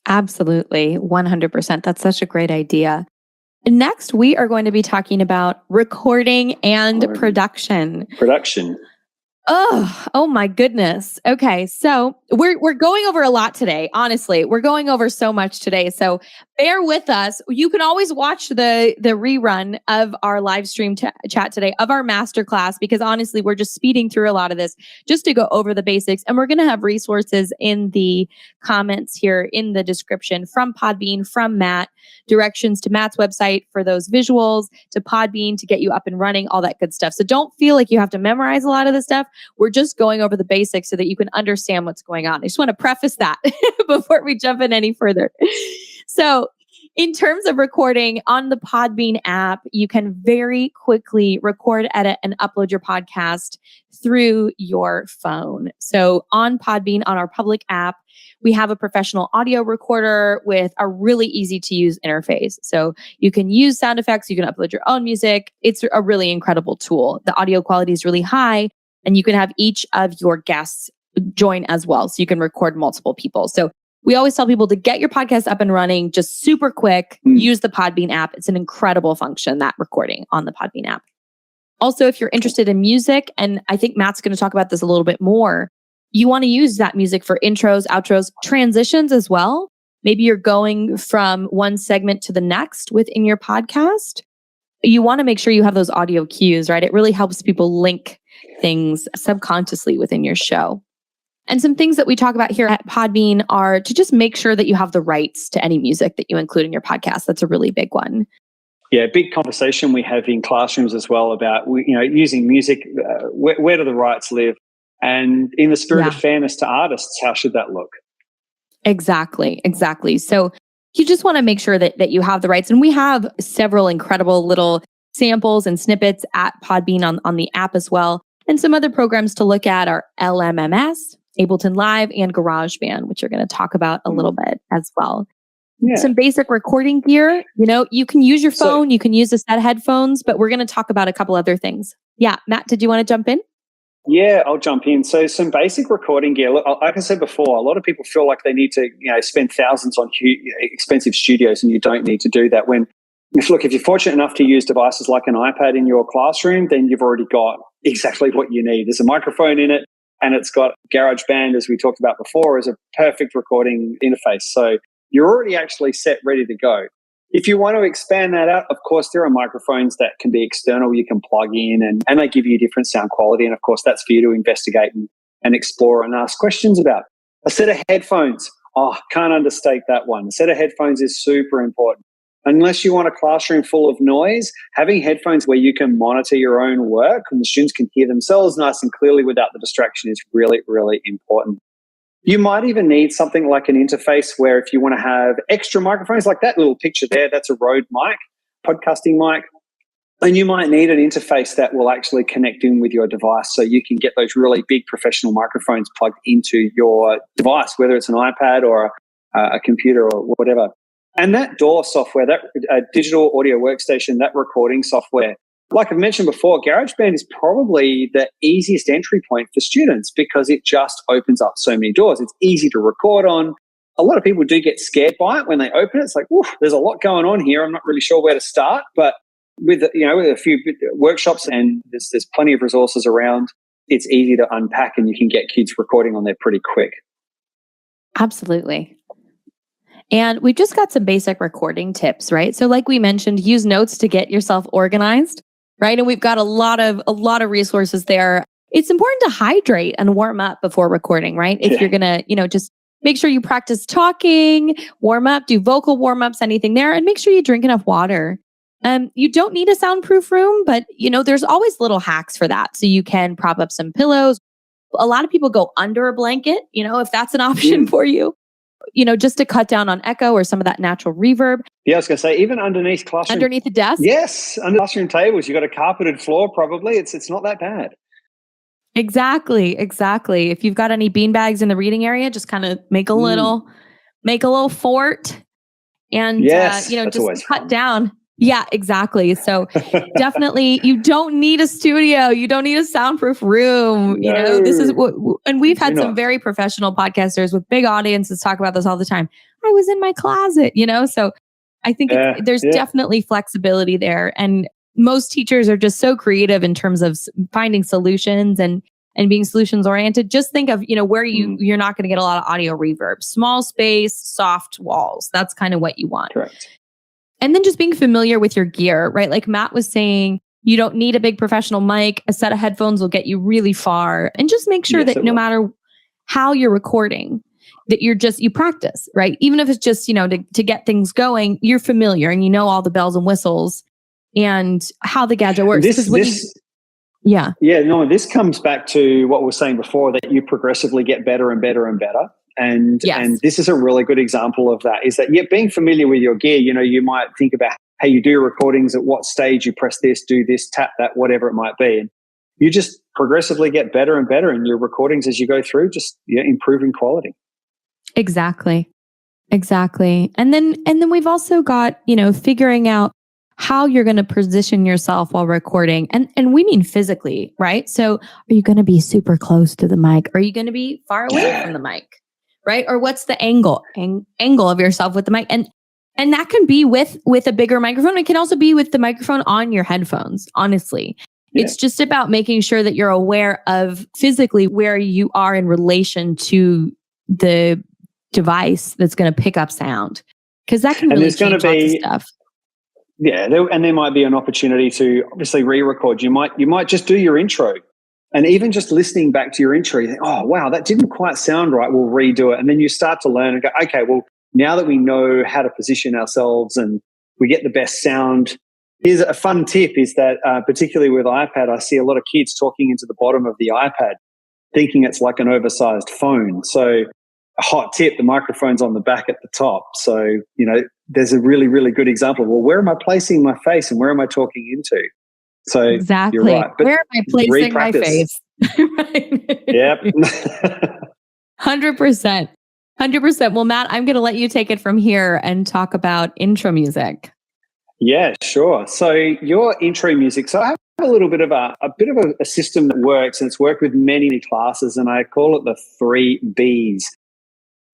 Absolutely. 100%. That's such a great idea. Next, we are going to be talking about recording and production. Oh my goodness. Okay. So we're going over a lot today. Honestly, we're going over so much today. So bear with us. You can always watch the rerun of our live stream chat today of our masterclass, because honestly, we're just speeding through a lot of this just to go over the basics. And we're going to have resources in the comments here in the description from Podbean, from Matt, directions to Matt's website for those visuals, to Podbean to get you up and running, all that good stuff. So don't feel like you have to memorize a lot of this stuff. We're just going over the basics so that you can understand what's going on. I just want to preface that before we jump in any further. So in terms of recording on the Podbean app, you can very quickly record, edit, and upload your podcast through your phone. So on Podbean, on our public app, we have a professional audio recorder with a really easy to use interface. So you can use sound effects, you can upload your own music. It's a really incredible tool. The audio quality is really high, and you can have each of your guests join as well. So you can record multiple people. So we always tell people to get your podcast up and running just super quick. Use the Podbean app. It's an incredible function, that recording on the Podbean app. Also, if you're interested in music, and I think Matt's going to talk about this a little bit more, you want to use that music for intros, outros, transitions as well. Maybe you're going from one segment to the next within your podcast. You want to make sure you have those audio cues, right? It really helps people link things subconsciously within your show. And some things that we talk about here at Podbean are to just make sure that you have the rights to any music that you include in your podcast. That's a really big one. Yeah, big conversation we have in classrooms as well about, using music. Where do the rights live? And in the spirit of fairness to artists, how should that look? Exactly. So you just want to make sure that you have the rights. And we have several incredible little samples and snippets at Podbean on the app as well. And some other programs to look at are LMMS, Ableton Live, and GarageBand, which you're going to talk about a little bit as well. Yeah. Some basic recording gear. You can use your phone, you can use a set of headphones, but we're going to talk about a couple other things. Yeah, Matt, did you want to jump in? Yeah, I'll jump in. So some basic recording gear. Look, like I said before, a lot of people feel like they need to spend thousands on expensive studios, and you don't need to do that. If you're fortunate enough to use devices like an iPad in your classroom, then you've already got exactly what you need. There's a microphone in it, and it's got GarageBand, as we talked about before, as a perfect recording interface. So you're already actually set, ready to go. If you want to expand that out, of course, there are microphones that can be external. You can plug in and they give you different sound quality. And of course, that's for you to investigate and explore and ask questions about. A set of headphones. Can't understate that one. A set of headphones is super important. Unless you want a classroom full of noise, having headphones where you can monitor your own work and the students can hear themselves nice and clearly without the distraction is really, really important. You might even need something like an interface where if you want to have extra microphones, like that little picture there, that's a Rode mic, podcasting mic. And you might need an interface that will actually connect in with your device so you can get those really big professional microphones plugged into your device, whether it's an iPad or a computer or whatever. And that DAW software, that digital audio workstation, that recording software, like I've mentioned before, GarageBand is probably the easiest entry point for students because it just opens up so many doors. It's easy to record on. A lot of people do get scared by it when they open it. It's like, there's a lot going on here. I'm not really sure where to start. But with a few workshops and there's plenty of resources around, it's easy to unpack and you can get kids recording on there pretty quick. Absolutely. And we've just got some basic recording tips, right? So like we mentioned, use notes to get yourself organized, right? And we've got a lot of resources there. It's important to hydrate and warm up before recording, right? If you're going to, just make sure you practice talking, warm up, do vocal warm-ups, anything there, and make sure you drink enough water. You don't need a soundproof room, but there's always little hacks for that. So you can prop up some pillows. A lot of people go under a blanket, if that's an option for you. Just to cut down on echo or some of that natural reverb. Yeah, I was going to say, even underneath classroom. Underneath the desk? Yes, under classroom tables. You've got a carpeted floor probably. It's not that bad. Exactly. If you've got any beanbags in the reading area, just kind of make a little fort and, just cut down. Yeah, exactly. So definitely you don't need a studio. You don't need a soundproof room. No. This is what, and we've had some very professional podcasters with big audiences talk about this all the time. I was in my closet, so I think there's definitely flexibility there. And most teachers are just so creative in terms of finding solutions and and being solutions oriented, just think of, where you're not going to get a lot of audio reverb. Small space, soft walls. That's kind of what you want. Correct. And then just being familiar with your gear, right? Like Matt was saying, you don't need a big professional mic. A set of headphones will get you really far. And just make sure that no matter how you're recording, that you practice, right? Even if it's just, to get things going, you're familiar and you know all the bells and whistles and how the gadget works. This comes back to what we were saying before, that you progressively get better and better and better. And this is a really good example of that, is that being familiar with your gear, you might think about how you do your recordings, at what stage you press this, do this, tap that, whatever it might be. And you just progressively get better and better in your recordings as you go through, just improving quality. Exactly. And then we've also got, figuring out how you're going to position yourself while recording. And we mean physically, right? So are you going to be super close to the mic? Are you going to be far away from the mic? Right? Or what's the angle of yourself with the mic? And that can be with a bigger microphone. It can also be with the microphone on your headphones, honestly. Yeah. It's just about making sure that you're aware of physically where you are in relation to the device that's going to pick up sound. Because that can really change lots of stuff. Yeah, and there might be an opportunity to obviously re-record. You might just do your intro. And even just listening back to your intro, you think, oh, wow, that didn't quite sound right. We'll redo it. And then you start to learn and go, okay, well, now that we know how to position ourselves and we get the best sound, here's a fun tip, is that particularly with iPad, I see a lot of kids talking into the bottom of the iPad, thinking it's like an oversized phone. So a hot tip, the microphone's on the back at the top. So, there's a really, really good example. Well, where am I placing my face and where am I talking into? So exactly. You're right. But where am I placing my face? Right. Yep. 100%. 100%. Well, Matt, I'm going to let you take it from here and talk about intro music. Yeah, sure. So your intro music. So I have a little bit of a system that works, and it's worked with many classes, and I call it the 3 Bs.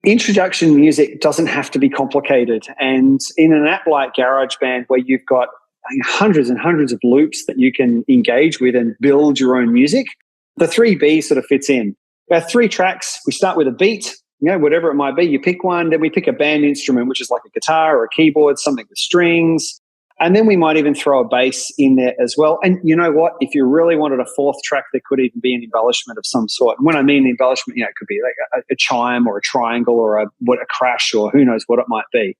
Introduction music doesn't have to be complicated. And in an app like GarageBand, where you've got hundreds and hundreds of loops that you can engage with and build your own music, the 3 Bs sort of fits in. We have 3 tracks. We start with a beat, whatever it might be. You pick one, then we pick a band instrument, which is like a guitar or a keyboard, something with strings. And then we might even throw a bass in there as well. And you know what? If you really wanted a 4th track, there could even be an embellishment of some sort. And when I mean embellishment, it could be like a chime or a triangle or a crash or who knows what it might be.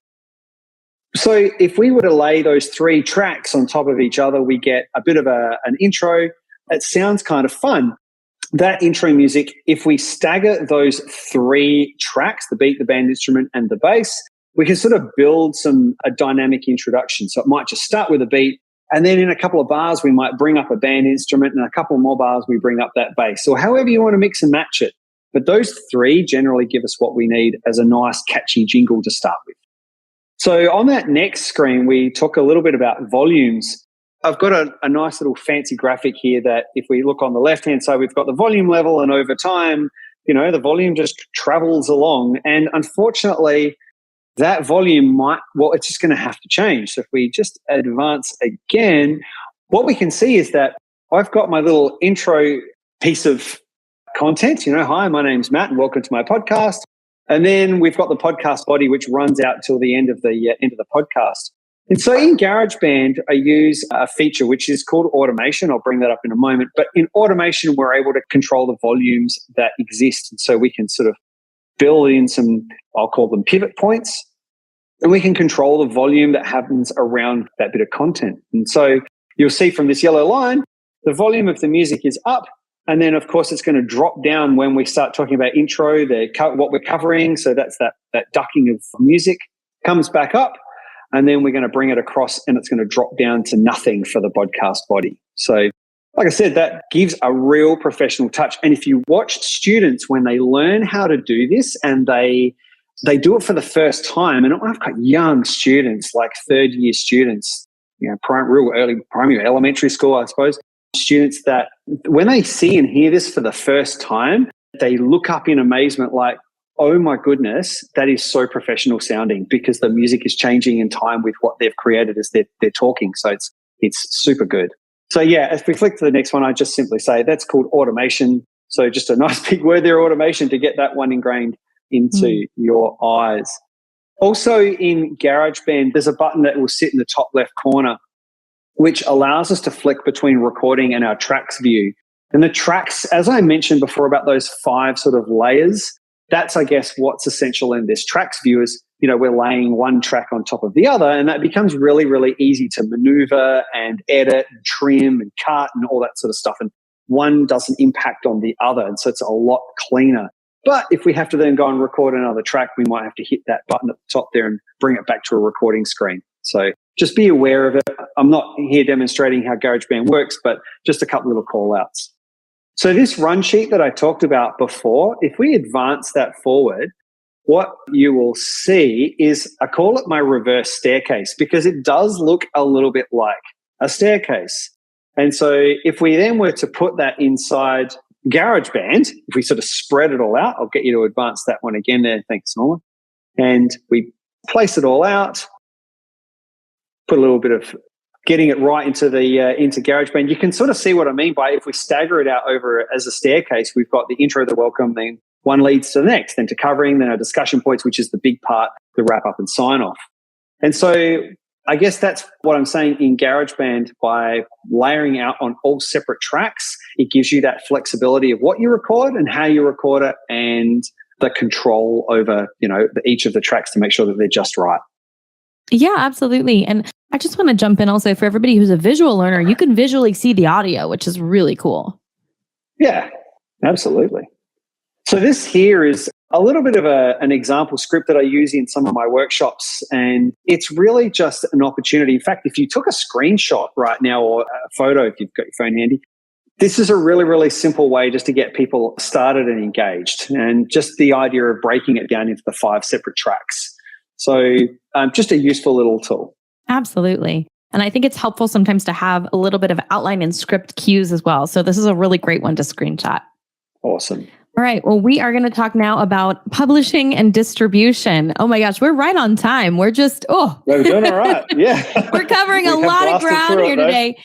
So if we were to lay those 3 tracks on top of each other, we get a bit of an intro. It sounds kind of fun. That intro music, if we stagger those 3 tracks, the beat, the band instrument, and the bass, we can sort of build a dynamic introduction. So it might just start with a beat, and then in a couple of bars, we might bring up a band instrument, and a couple more bars, we bring up that bass, or however you want to mix and match it. But those 3 generally give us what we need as a nice, catchy jingle to start with. So on that next screen, we talk a little bit about volumes. I've got a nice little fancy graphic here that if we look on the left-hand side, we've got the volume level, and over time, the volume just travels along. And unfortunately, that volume it's just going to have to change. So if we just advance again, what we can see is that I've got my little intro piece of content. Hi, my name's Matt and welcome to my podcast. And then we've got the podcast body, which runs out till the end of the podcast. And so in GarageBand, I use a feature which is called automation. I'll bring that up in a moment. But in automation, we're able to control the volumes that exist. And so we can sort of build in some, I'll call them pivot points, and we can control the volume that happens around that bit of content. And so you'll see from this yellow line, the volume of the music is up. And then, of course, it's going to drop down when we start talking about intro, what we're covering. So that's that ducking of music comes back up. And then we're going to bring it across, and it's going to drop down to nothing for the podcast body. So like I said, that gives a real professional touch. And if you watch students when they learn how to do this and they do it for the first time, and I've got young students, like 3rd-year students, real early primary, elementary school, I suppose, students that when they see and hear this for the first time, they look up in amazement like, oh my goodness, that is so professional sounding, because the music is changing in time with what they've created as they're talking. So it's super good. So yeah, if we flick to the next one, I just simply say that's called automation. So just a nice big word there, automation, to get that one ingrained into your eyes. Also in GarageBand, there's a button that will sit in the top left corner, which allows us to flick between recording and our tracks view. And the tracks, as I mentioned before about those 5 sort of layers, that's, I guess, what's essential in this tracks view is, we're laying one track on top of the other, and that becomes really, really easy to maneuver and edit and trim and cut and all that sort of stuff. And one doesn't impact on the other, and so it's a lot cleaner. But if we have to then go and record another track, we might have to hit that button at the top there and bring it back to a recording screen. So just be aware of it. I'm not here demonstrating how GarageBand works, but just a couple little call outs. So this run sheet that I talked about before, if we advance that forward, what you will see is, I call it my reverse staircase, because it does look a little bit like a staircase. And so if we then were to put that inside GarageBand, if we sort of spread it all out, I'll get you to advance that one again there. Thanks, Norma. And we place it all out, put a little bit of getting it right into GarageBand. You can sort of see what I mean by, if we stagger it out over as a staircase, we've got the intro, the welcome, then one leads to the next, then to covering, then our discussion points, which is the big part, the wrap up and sign off. And so I guess that's what I'm saying in GarageBand. By layering out on all separate tracks, it gives you that flexibility of what you record and how you record it, and the control over, each of the tracks to make sure that they're just right. Yeah, absolutely. And I just want to jump in also, for everybody who's a visual learner, you can visually see the audio, which is really cool. Yeah, absolutely. So this here is a little bit of an example script that I use in some of my workshops, and it's really just an opportunity. In fact, if you took a screenshot right now, or a photo, if you've got your phone handy, this is a really, really simple way just to get people started and engaged, and just the idea of breaking it down into the 5 separate tracks. So just a useful little tool. Absolutely. And I think it's helpful sometimes to have a little bit of outline and script cues as well. So this is a really great one to screenshot. Awesome. All right. Well, we are going to talk now about publishing and distribution. Oh my gosh, we're right on time. We're just, we're doing all right. Yeah. We're covering a lot of ground here today.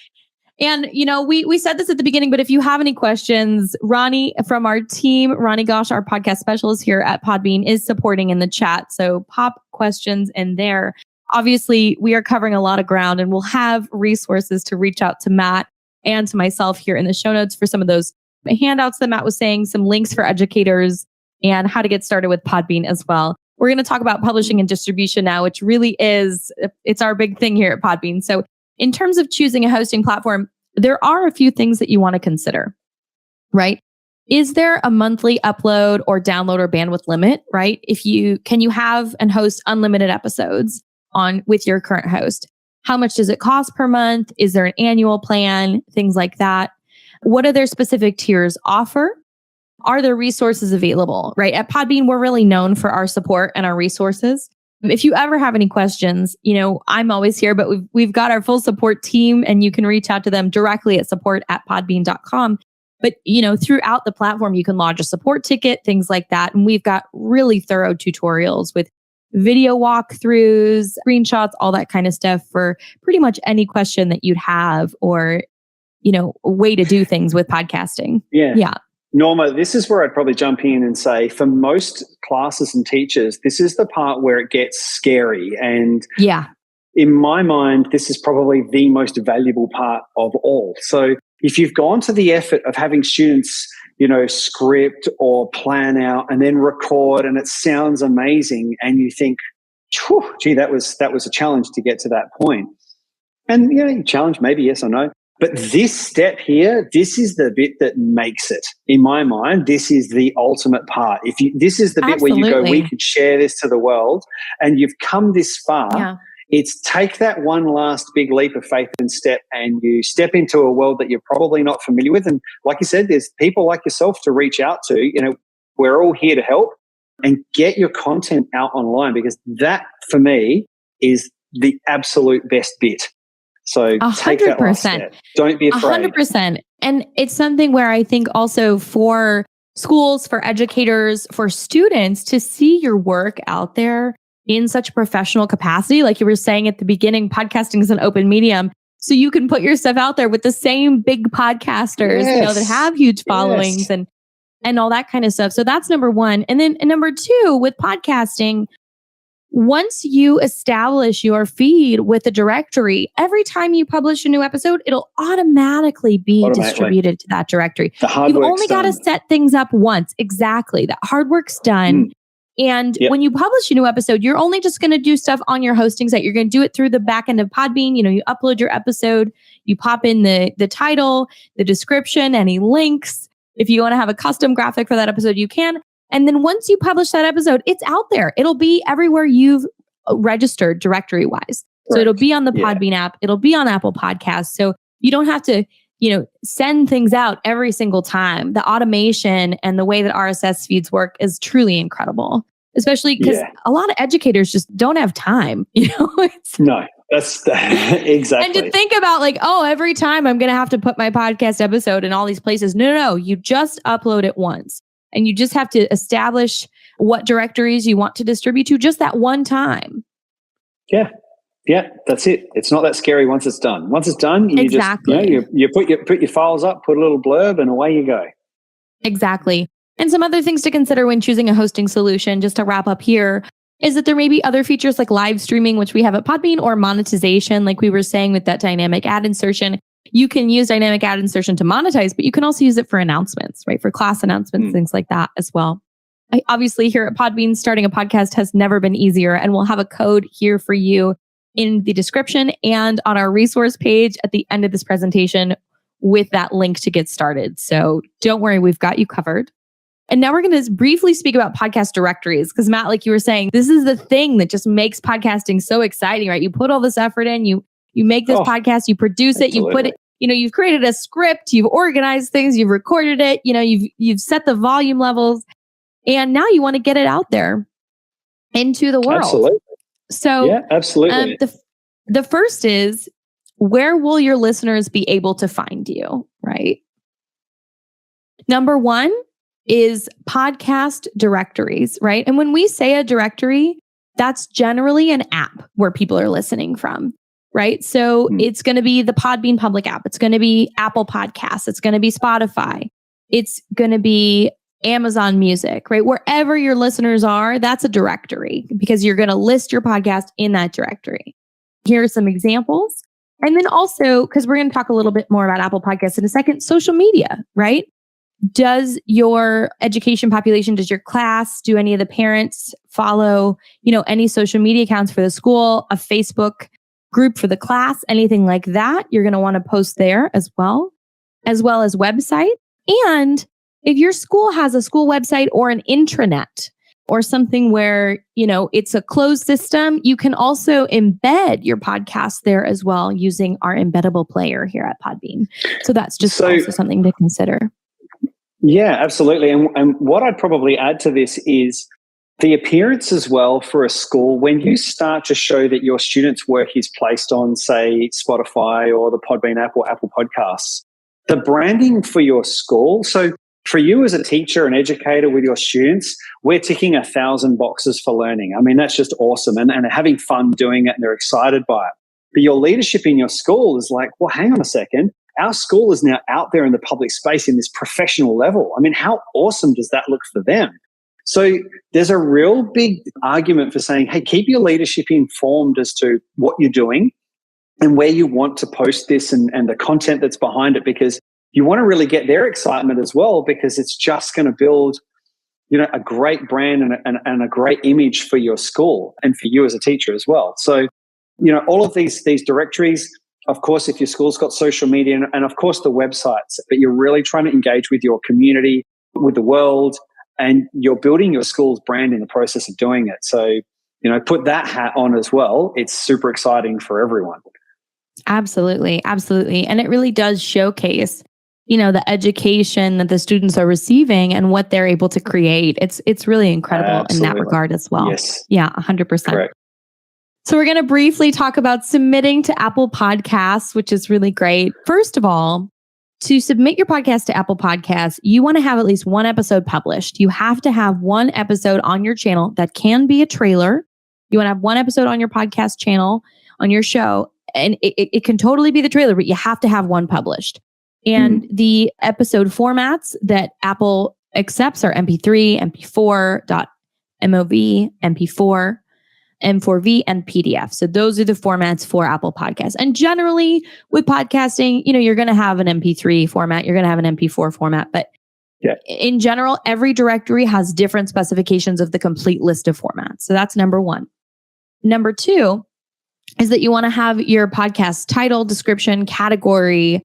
And, we said this at the beginning, but if you have any questions, Ronnie from our team, Ronnie Gosh, our podcast specialist here at Podbean, is supporting in the chat. So pop questions in there. Obviously, we are covering a lot of ground, and we'll have resources to reach out to Matt and to myself here in the show notes for some of those handouts that Matt was saying, some links for educators, and how to get started with Podbean as well. We're going to talk about publishing and distribution now, which really it's our big thing here at Podbean. So in terms of choosing a hosting platform, there are a few things that you want to consider, right? Is there a monthly upload or download or bandwidth limit, right? Can you have and host unlimited episodes with your current host? How much does it cost per month? Is there an annual plan? Things like that. What do their specific tiers offer? Are there resources available, right? At Podbean, we're really known for our support and our resources. If you ever have any questions, I'm always here, but we've got our full support team, and you can reach out to them directly at support@podbean.com. But, throughout the platform, you can lodge a support ticket, things like that. And we've got really thorough tutorials with video walkthroughs, screenshots, all that kind of stuff for pretty much any question that you'd have, or, a way to do things with podcasting. Yeah. Norma, this is where I'd probably jump in and say, for most classes and teachers, this is the part where it gets scary. And in my mind, this is probably the most valuable part of all. So if you've gone to the effort of having students, script or plan out and then record, and it sounds amazing, and you think, gee, that was a challenge to get to that point. And, challenge maybe yes or no. But this step here, this is the bit that makes it. In my mind, this is the ultimate part. This is the bit where you go, we can share this to the world, and you've come this far. Yeah. It's take that one last big leap of faith and step, and you step into a world that you're probably not familiar with. And like you said, there's people like yourself to reach out to. We're all here to help, and get your content out online, because that, for me, is the absolute best bit. So 100%. Take that last step. Don't be afraid. 100%. And it's something where I think also for schools, for educators, for students to see your work out there in such a professional capacity. Like you were saying at the beginning, podcasting is an open medium. So you can put your stuff out there with the same big podcasters, that have huge followings. And and all that kind of stuff. So that's number one. And then number two, with podcasting, once you establish your feed with a directory, every time you publish a new episode, it'll automatically be distributed to that directory. You've only got to set things up once. Exactly. That hard work's done. And when you publish a new episode, you're only just going to do stuff on your hosting site. You're going to do it through the back end of Podbean. You upload your episode, you pop in the title, the description, any links. If you want to have a custom graphic for that episode, you can. And then once you publish that episode, it's out there. It'll be everywhere you've registered directory-wise. So it'll be on the Podbean app. It'll be on Apple Podcasts. So you don't have to, send things out every single time. The automation and the way that RSS feeds work is truly incredible, especially because a lot of educators just don't have time. No, that's exactly. And to think about every time I'm going to have to put my podcast episode in all these places. No, you just upload it once. And you just have to establish what directories you want to distribute to just that one time. Yeah, that's it. It's not that scary once it's done. Once it's done, you just you put your files up, put a little blurb, and away you go. Exactly. And some other things to consider when choosing a hosting solution, just to wrap up here, is that there may be other features like live streaming, which we have at Podbean, or monetization, like we were saying with that dynamic ad insertion. You can use dynamic ad insertion to monetize, but you can also use it for announcements, right? For class announcements, things like that as well. Obviously, here at Podbean, starting a podcast has never been easier, and we'll have a code here for you in the description and on our resource page at the end of this presentation with that link to get started. So don't worry, we've got you covered. And now we're going to briefly speak about podcast directories, because Matt, like you were saying, this is the thing that just makes podcasting so exciting, right? You put all this effort in, you make this podcast, you produce it, you put it, you've created a script, you've organized things, you've recorded it, you've set the volume levels, and now you want to get it out there into the world. Absolutely. So absolutely. The first is, where will your listeners be able to find you, right? Number one is podcast directories, right? And when we say a directory, that's generally an app where people are listening from. Right. So it's going to be the Podbean public app. It's going to be Apple Podcasts. It's going to be Spotify. It's going to be Amazon Music, right? Wherever your listeners are, that's a directory, because you're going to list your podcast in that directory. Here are some examples. And then also, because we're going to talk a little bit more about Apple Podcasts in a second, social media, right? Does your education population, does your class, do any of the parents follow, any social media accounts for the school, a Facebook group for the class, anything like that? You're going to want to post there as well as website. And if your school has a school website or an intranet or something where, it's a closed system, you can also embed your podcast there as well using our embeddable player here at Podbean. So that's just also something to consider. Yeah, absolutely. And what I'd probably add to this is the appearance as well for a school. When you start to show that your students' work is placed on, say, Spotify or the Podbean app or Apple Podcasts, the branding for your school. So for you as a teacher and educator with your students, we're ticking 1,000 boxes for learning. I mean, that's just awesome. And having fun doing it, and they're excited by it. But your leadership in your school is like, well, hang on a second. Our school is now out there in the public space in this professional level. I mean, how awesome does that look for them? So there's a real big argument for saying, hey, keep your leadership informed as to what you're doing and where you want to post this and the content that's behind it, because you want to really get their excitement as well, because it's just going to build, a great brand and a great image for your school and for you as a teacher as well. So, all of these directories, of course, if your school's got social media and of course the websites, but you're really trying to engage with your community, with the world, and you're building your school's brand in the process of doing it. So, put that hat on as well. It's super exciting for everyone. Absolutely. Absolutely. And it really does showcase, the education that the students are receiving and what they're able to create. It's really incredible in that regard as well. Yes. Yeah, 100%. Correct. So we're going to briefly talk about submitting to Apple Podcasts, which is really great. First of all, to submit your podcast to Apple Podcasts, you want to have at least one episode published. You have to have one episode on your channel that can be a trailer. You want to have one episode on your podcast channel, on your show, and it can totally be the trailer, but you have to have one published. And the episode formats that Apple accepts are MP3, MP4, .mov, MP4, M4V, and PDF. So those are the formats for Apple Podcasts. And generally with podcasting, you're going to have an MP3 format, you're going to have an MP4 format, but in general, every directory has different specifications of the complete list of formats. So that's number one. Number two is that you want to have your podcast title, description, category,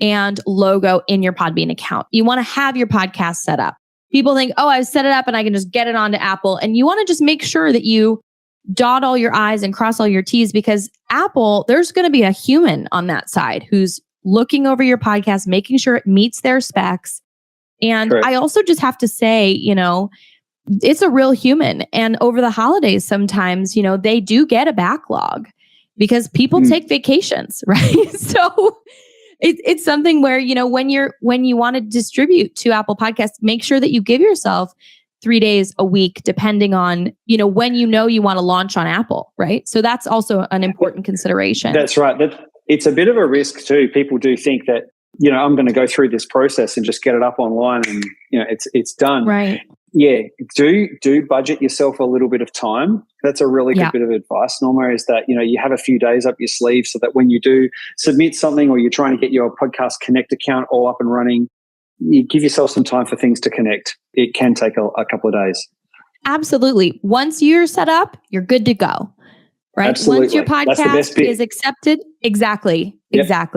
and logo in your Podbean account. You want to have your podcast set up. People think, oh, I've set it up and I can just get it onto Apple. And you want to just make sure that you dot all your I's and cross all your T's, because Apple, there's going to be a human on that side who's looking over your podcast, making sure it meets their specs. And Correct. I also just have to say, it's a real human. And over the holidays, sometimes, they do get a backlog because people take vacations, right? So it's something where, when you want to distribute to Apple Podcasts, make sure that you give yourself 3 days a week, depending on, when you want to launch on Apple, right? So that's also an important consideration. That's right. It's a bit of a risk too. People do think that, I'm going to go through this process and just get it up online and, it's done. Right. Yeah. Do budget yourself a little bit of time. That's a really good bit of advice, Norma, is that, you have a few days up your sleeve so that when you do submit something or you're trying to get your Podcast Connect account all up and running, you give yourself some time for things to connect. It can take a couple of days. Absolutely. Once you're set up, you're good to go. Right. Absolutely. Once your podcast is accepted. Exactly.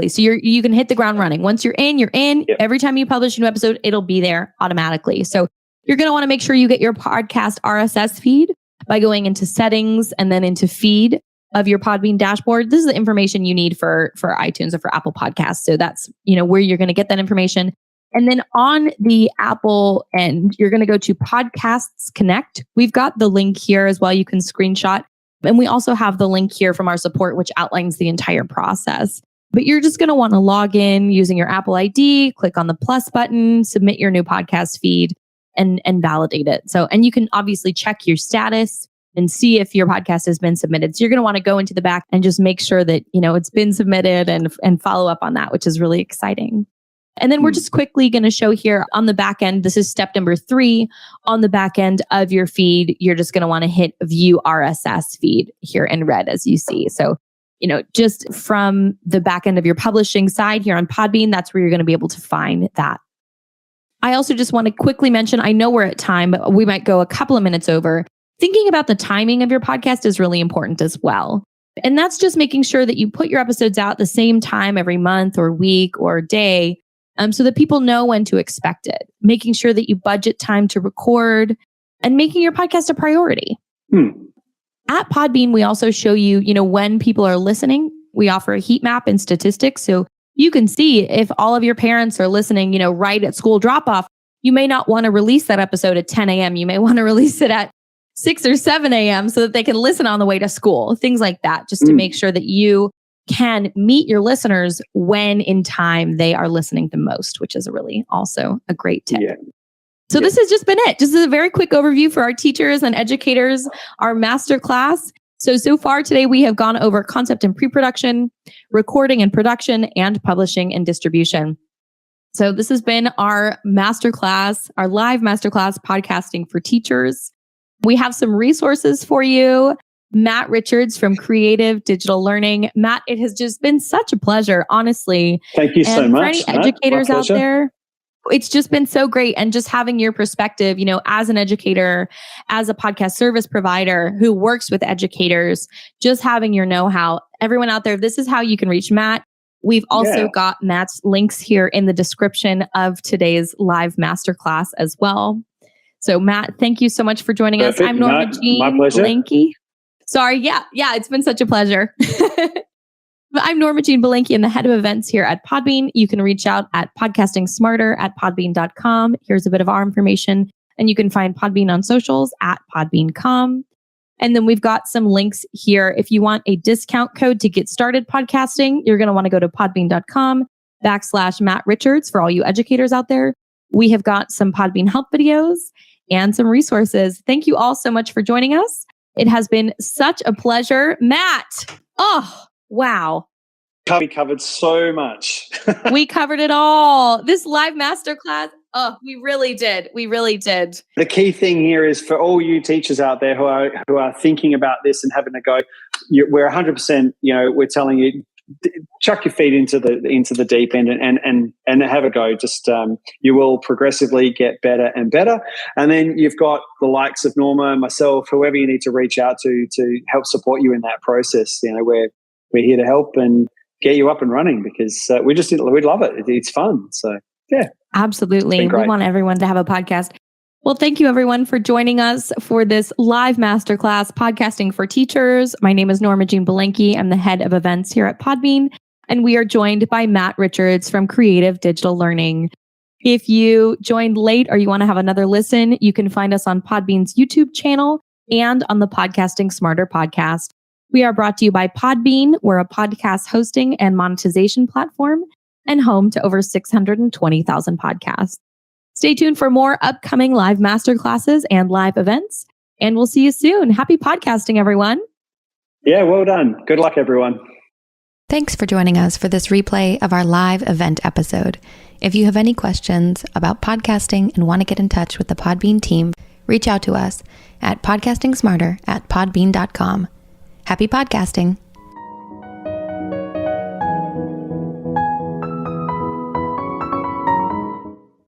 So you can hit the ground running. Once you're in, you're in. Yep. Every time you publish a new episode, it'll be there automatically. So you're going to want to make sure you get your podcast RSS feed by going into settings and then into feed of your Podbean dashboard. This is the information you need for iTunes or for Apple Podcasts. So that's, where you're going to get that information. And then on the Apple end, you're going to go to Podcasts Connect. We've got the link here as well. You can screenshot. And we also have the link here from our support, which outlines the entire process. But you're just going to want to log in using your Apple ID, click on the plus button, submit your new podcast feed, and validate it. So, and you can obviously check your status and see if your podcast has been submitted. So you're going to want to go into the back and just make sure that, it's been submitted and follow up on that, which is really exciting. And then we're just quickly going to show here on the back end. This is step number 3. On the back end of your feed, you're just going to want to hit view RSS feed here in red, as you see. So, just from the back end of your publishing side here on Podbean, that's where you're going to be able to find that. I also just want to quickly mention, I know we're at time, but we might go a couple of minutes over. Thinking about the timing of your podcast is really important as well. And that's just making sure that you put your episodes out the same time every month or week or day, so that people know when to expect it. Making sure that you budget time to record and making your podcast a priority. At Podbean, we also show you, when people are listening. We offer a heat map and statistics. So you can see if all of your parents are listening, right at school drop off. You may not want to release that episode at 10 a.m. You may want to release it at 6 or 7 a.m. so that they can listen on the way to school. Things like that, just to make sure that you can meet your listeners when in time they are listening the most, which is also a great tip. So this has just been it. Just a very quick overview for our teachers and educators, our masterclass. So far today, we have gone over concept and pre-production, recording and production, and publishing and distribution. So this has been our masterclass, our live masterclass, podcasting for teachers. We have some resources for you. Matt Richards from Creative Digital Learning. Matt, it has just been such a pleasure, honestly. Thank you so much. For any educators out there, it's just been so great. And just having your perspective, as an educator, as a podcast service provider who works with educators, just having your know-how. Everyone out there, this is how you can reach Matt. We've also got Matt's links here in the description of today's live masterclass as well. So Matt, thank you so much for joining us. I'm Norma Jean Belenke. Sorry. Yeah. It's been such a pleasure. But I'm Norma Jean Belenke and the head of events here at Podbean. You can reach out at podcastingsmarter@podbean.com. Here's a bit of our information. And you can find Podbean on socials at podbean.com. And then we've got some links here. If you want a discount code to get started podcasting, you're going to want to go to podbean.com/Matt Richards for all you educators out there. We have got some Podbean help videos and some resources. Thank you all so much for joining us. It has been such a pleasure. Matt, oh, wow. We covered so much. We covered it all. This live masterclass Oh, we really did. We really did. The key thing here is for all you teachers out there who are thinking about this and having to go, we're 100%, we're telling you, chuck your feet into the deep end and have a go. Just you will progressively get better and better. And then you've got the likes of Norma, myself, whoever you need to reach out to help support you in that process. We're here to help and get you up and running because we love it. It's fun. So yeah. Absolutely. We want everyone to have a podcast. Well, thank you everyone for joining us for this live masterclass, Podcasting for Teachers. My name is Norma Jean Belenke. I'm the head of events here at Podbean, and we are joined by Matt Richards from Creative Digital Learning. If you joined late or you want to have another listen, you can find us on Podbean's YouTube channel and on the Podcasting Smarter podcast. We are brought to you by Podbean. We're a podcast hosting and monetization platform and home to over 620,000 podcasts. Stay tuned for more upcoming live masterclasses and live events, and we'll see you soon. Happy podcasting, everyone. Yeah, well done. Good luck, everyone. Thanks for joining us for this replay of our live event episode. If you have any questions about podcasting and want to get in touch with the Podbean team, reach out to us at podcastingsmarter@podbean.com. Happy podcasting.